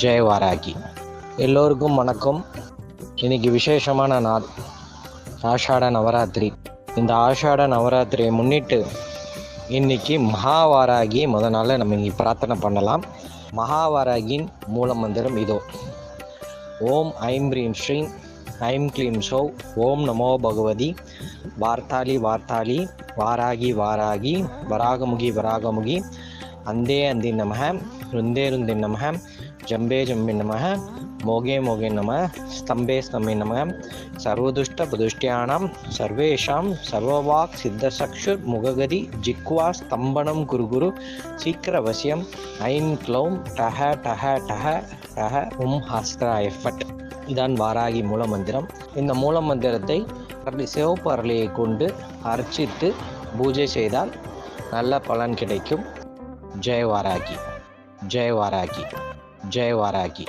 ஜெய் வாராகி. எல்லோருக்கும் வணக்கம். இன்னைக்கு விசேஷமான நாள், ஆஷாட நவராத்திரி. இந்த ஆஷாட நவராத்திரியை முன்னிட்டு இன்னைக்கு மகாவாராகி நாள் நம்ம இன்னைக்கு பிரார்த்தனை பண்ணலாம். மகாவாராகியின் மூல மந்திரம் இதோ: ஓம் ஐம் ரீம் ஸ்ரீம் ஐம் க்ளீம் சௌ ஓம் நமோ பகவதி வார்த்தாளி வார்த்தாளி வாராகி வாராகி வராகமுகி வராகமுகி அந்தே அந்தி நமக ருந்தே ருந்தே நமக ஜம்பே ஜம்பே நமக மோகே மோகே நம ஸ்தம்பே ஸ்தம்பே நமக சர்வதுஷ்ட பிரதுஷ்டியானாம் சர்வேஷாம் சர்வவாக் சித்தசக்ஷுர் முககதி ஜிக்வா ஸ்தம்பனம் குரு சீக்கிரவசியம் ஐம் க்ளௌம் டஹ டஹ டஹ டஹ ஹஸ்திராய ஃபட். இதான் வாராகி மூல மந்திரம். இந்த மூல மந்திரத்தை சிவப்பு அரளியை கொண்டு அர்ச்சித்து பூஜை செய்தால் நல்ல பலன் கிடைக்கும். ஜெய் வாராகி, ஜெய் வாராகி, ஜெய் வாராகி.